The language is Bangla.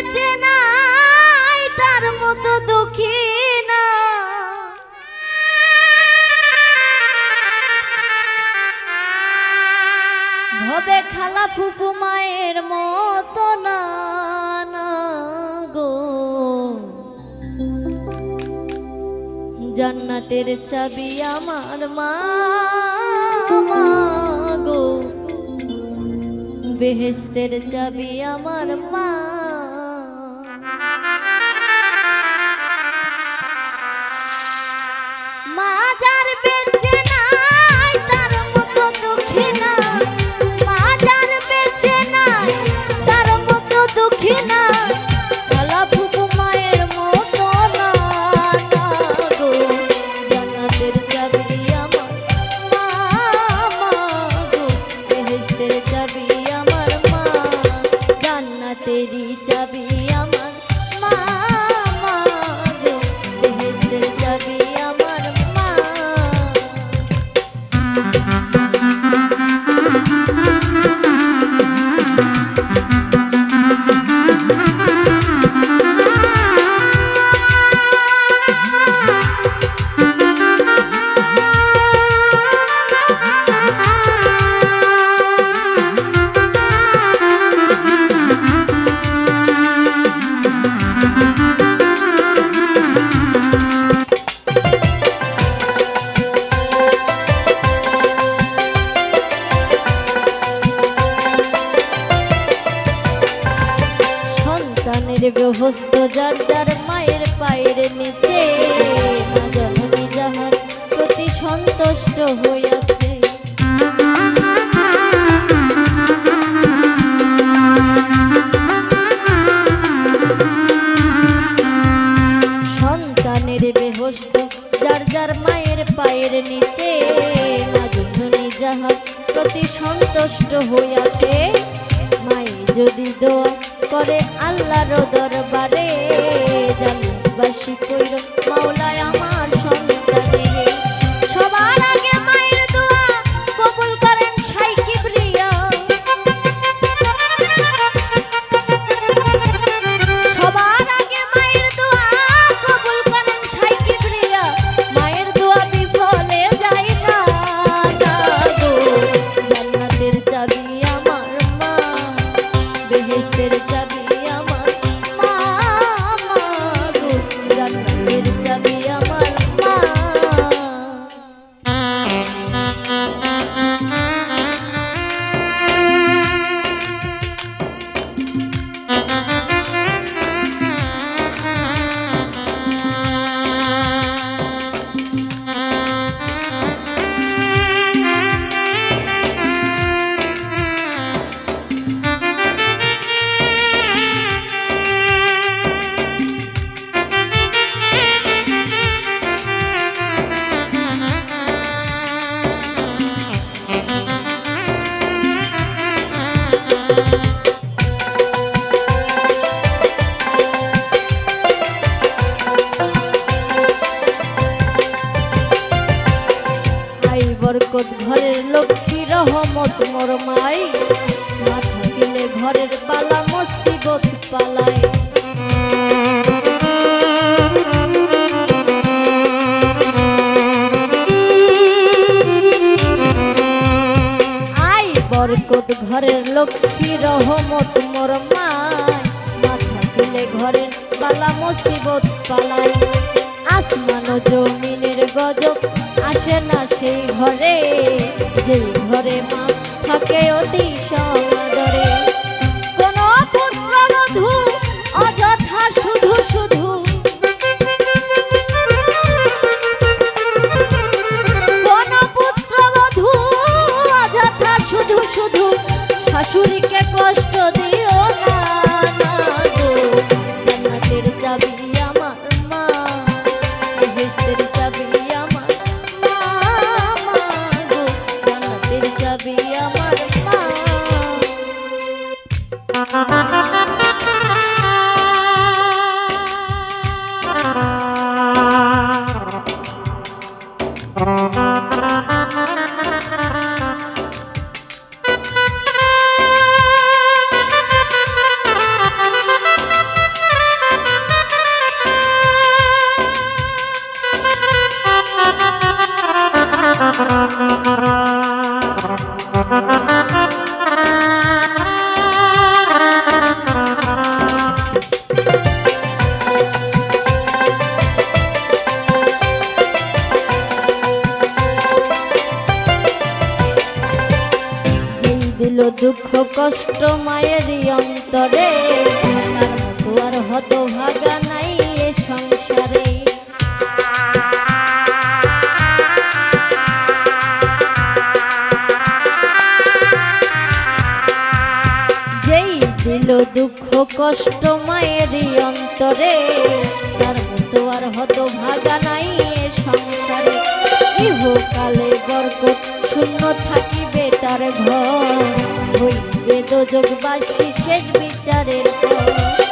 বেঁচে নাই তার মতো দুঃখী না, ভবে খালা ফুপু মায়ের মতো না গো। জান্নাতের চাবি আমার মা গো, বেহেশতের চাবি আমার মা। মা যার বেঁচে নাই তার মতো দুঃখী না, মা যার বেঁচে নাই তার মতো দুঃখী না, খালা ফুপু মায়ের মতো না গো। জান্নাতের চাবি আমার মা গো, বেহেশতের চাবি আমার মা, জান্নাতেরই চাবি আমার মা গো, বেহেশতের চাবি আমার মা। গৃহস্থ যার যার মায়ের পায়ের নিচে, মা জননী যাহার প্রতি সন্তুষ্ট হইয়াছে। সন্তানের বেহস্ত যার যার মায়ের পায়ের নিচে, মা জননী যাহার প্রতি সন্তুষ্ট হইয়াছে। মায়ে যদি দোয়া করে আল্লাহর দরবারে, জান্নাতবাসী কইর মাওলায় আমার সন্তানের। সবার আগে মায়ের দোয়া কবুল করেন শাইখ কিবরিয়া, সবার আগে মায়ের দোয়া কবুল করেন শাইখ কিবরিয়া। মায়ের দোয়া বিফলে যায় না গো। জান্নাতের চাবি আমার মা, বেহেশতের চাবি আমার মা গো, জান্নাতের চাবি আমার মা। বরকত ঘরের লক্ষ্মী রহমত মোর মাই, মা থাকিলে ঘরের বালা মুসিবত পালায়। আই বরকত ঘরের লক্ষ্মী রহমত মোর মাই, মা থাকিলে ঘরের বালা মুসিবত পালায়। আসমান ও জমিনের গজব আসে না সেই ঘরে, যেই ঘরে মা থাকে অতি সমাদরে। কোন পুত্রবধূ অযথা শুধু শুধু, কোন পুত্রবধূ অযথা শুধু শুধু শাশুড়িকে কষ্ট দিও না গো। জান্নাতের চাবি আমার মা, বেহেশতের চাবি আমার মা গো, জান্নাতের চাবি আমার মা। কষ্ট মায়েরই অন্তরে, তার মতো আর হতভাগা নাই এ সংসারে। যেই দিল দুঃখ কষ্ট মায়েরই অন্তরে, তার মতো আর হতভাগা নাই এ সংসারে। ইহকালে বরকত শূন্য থাকিবে তার ঘর, হইবে দোজখবাসী শেষ বিচারের পর।